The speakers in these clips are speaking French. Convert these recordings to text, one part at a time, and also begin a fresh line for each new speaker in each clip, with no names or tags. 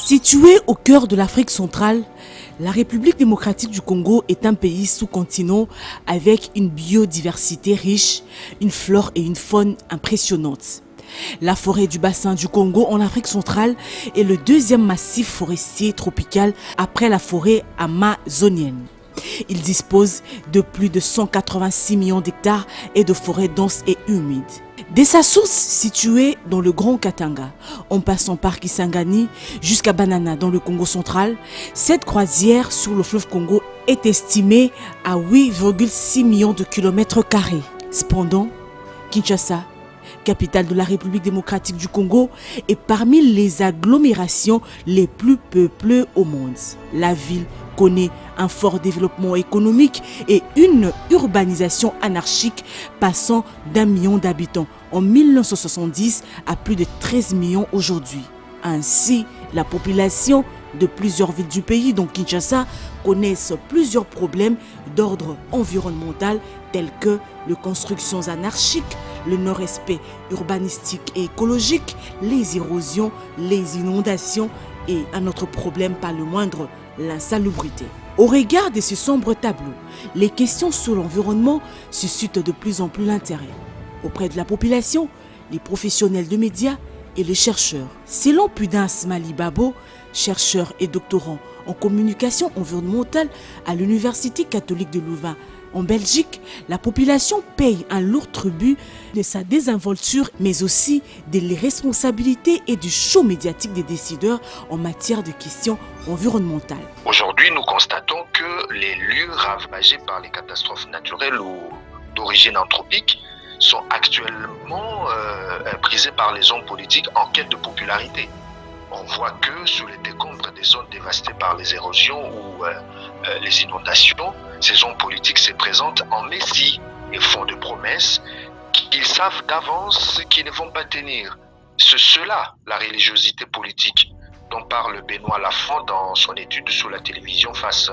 Située au cœur de l'Afrique centrale, la République démocratique du Congo est un pays sous-continent avec une biodiversité riche, une flore et une faune impressionnantes. La forêt du bassin du Congo en Afrique centrale est le deuxième massif forestier tropical après la forêt amazonienne. Il dispose de plus de 186 millions d'hectares et de forêts denses et humides. Dès sa source située dans le Grand Katanga, en passant par Kisangani jusqu'à Banana dans le Congo central, cette croisière sur le fleuve Congo est estimée à 8,6 millions de kilomètres carrés. Cependant, Kinshasa, capitale de la République démocratique du Congo, est parmi les agglomérations les plus peuplées au monde. La ville connaît un fort développement économique et une urbanisation anarchique passant d'1 million d'habitants en 1970 à plus de 13 millions aujourd'hui. Ainsi, la population de plusieurs villes du pays, dont Kinshasa, connaissent plusieurs problèmes d'ordre environnemental tels que les constructions anarchiques, le non-respect urbanistique et écologique, les érosions, les inondations et un autre problème pas le moindre, l'insalubrité. Au regard de ce sombre tableau, les questions sur l'environnement suscitent de plus en plus l'intérêt auprès de la population, les professionnels de médias et les chercheurs. Selon Pudens Malibabo, chercheur et doctorant en communication environnementale à l'Université catholique de Louvain, en Belgique, la population paye un lourd tribut de sa désinvolture, mais aussi de l'irresponsabilité et du show médiatique des décideurs en matière de questions environnementales.
Aujourd'hui, nous constatons que les lieux ravagés par les catastrophes naturelles ou d'origine anthropique sont actuellement prisés par les hommes politiques en quête de popularité. On voit que sous les décombres des zones dévastées par les érosions ou les inondations, ces hommes politiques se présentent en messie et font des promesses qu'ils savent d'avance qu'ils ne vont pas tenir. C'est cela, la religiosité politique, dont parle Benoît Lafont dans son étude sur la télévision face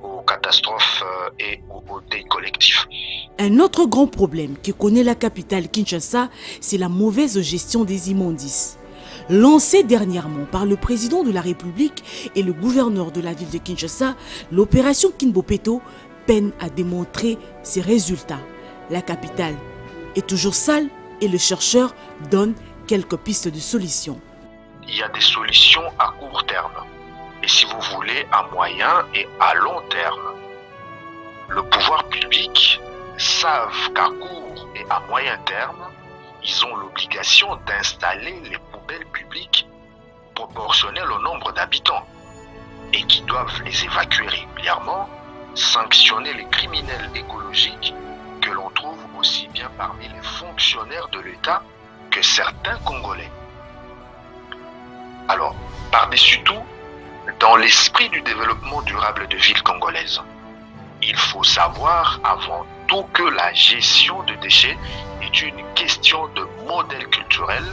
aux catastrophes et au deuil collectif.
Un autre grand problème que connaît la capitale Kinshasa, c'est la mauvaise gestion des immondices. Lancée dernièrement par le président de la République et le gouverneur de la ville de Kinshasa, l'opération Kinbopeto peine à démontrer ses résultats. La capitale est toujours sale et le chercheur donne quelques pistes de solutions.
Il y a des solutions à court terme et si vous voulez à moyen et à long terme. Le pouvoir public savent qu'à court et à moyen terme, ils ont l'obligation d'installer les poubelles publiques proportionnelles au nombre d'habitants et qui doivent les évacuer régulièrement, sanctionner les criminels écologiques que l'on trouve aussi bien parmi les fonctionnaires de l'État que certains Congolais. Alors, par-dessus tout, dans l'esprit du développement durable de villes congolaises, il faut savoir avant tout que la gestion de déchets est une question de modèle culturel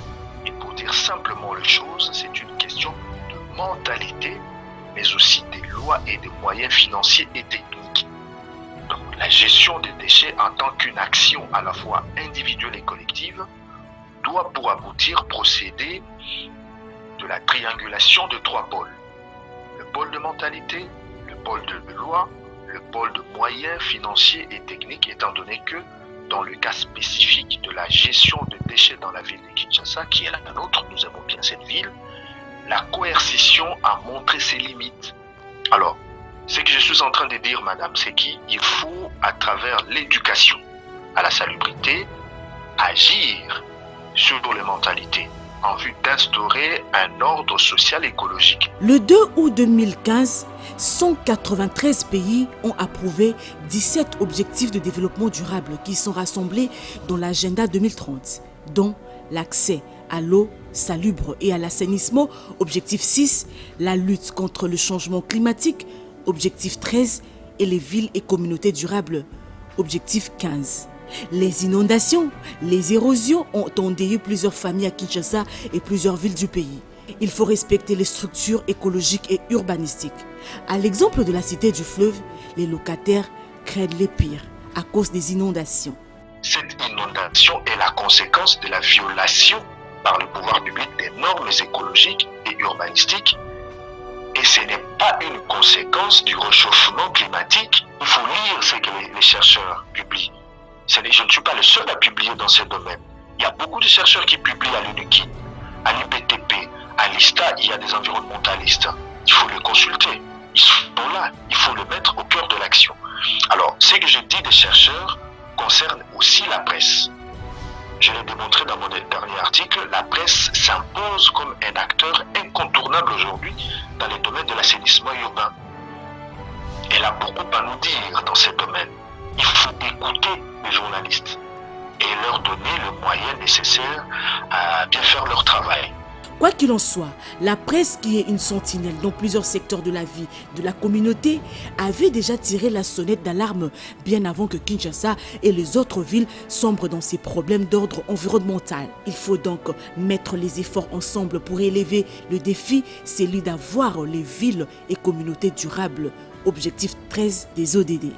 et pour dire simplement les choses, c'est une question de mentalité, mais aussi des lois et des moyens financiers et techniques. Donc, la gestion des déchets en tant qu'une action à la fois individuelle et collective doit pour aboutir procéder de la triangulation de 3 pôles. Le pôle de mentalité, le pôle de loi, le pôle de moyens financiers et techniques, étant donné que dans le cas spécifique de la gestion de déchets dans la ville de Kinshasa, qui est la nôtre, nous aimons bien cette ville, la coercition a montré ses limites. Alors, ce que je suis en train de dire, madame, c'est qu'il faut, à travers l'éducation à la salubrité, agir sur les mentalités en vue d'instaurer un ordre social écologique.
Le 2 août 2015, 193 pays ont approuvé 17 objectifs de développement durable qui sont rassemblés dans l'agenda 2030, dont l'accès à l'eau salubre et à l'assainissement, objectif 6, la lutte contre le changement climatique, objectif 13, et les villes et communautés durables, objectif 15. Les inondations, les érosions ont endeuillé plusieurs familles à Kinshasa et plusieurs villes du pays. Il faut respecter les structures écologiques et urbanistiques. À l'exemple de la cité du fleuve, les locataires craignent les pires à cause des inondations.
Cette inondation est la conséquence de la violation par le pouvoir public des normes écologiques et urbanistiques et ce n'est pas une conséquence du réchauffement climatique. Il faut lire ce que les chercheurs publient. Je ne suis pas le seul à publier dans ce domaine. Il y a beaucoup de chercheurs qui publient à l'UNIKI, à l'IPTP, à l'ISTA, il y a des environnementalistes. Il faut les consulter. Ils sont là. Il faut le mettre au cœur de l'action. Alors, ce que je dis des chercheurs concerne aussi la presse. Je l'ai démontré dans mon dernier article, la presse s'impose comme un acteur incontournable aujourd'hui dans les domaines de l'assainissement urbain. Elle a beaucoup à nous dire dans ces domaines. Il faut écouter les journalistes et leur donner le moyen nécessaire à bien faire leur travail.
Quoi qu'il en soit, la presse, qui est une sentinelle dans plusieurs secteurs de la vie de la communauté, avait déjà tiré la sonnette d'alarme bien avant que Kinshasa et les autres villes sombrent dans ces problèmes d'ordre environnemental. Il faut donc mettre les efforts ensemble pour élever le défi, celui d'avoir les villes et communautés durables. Objectif 13 des ODD.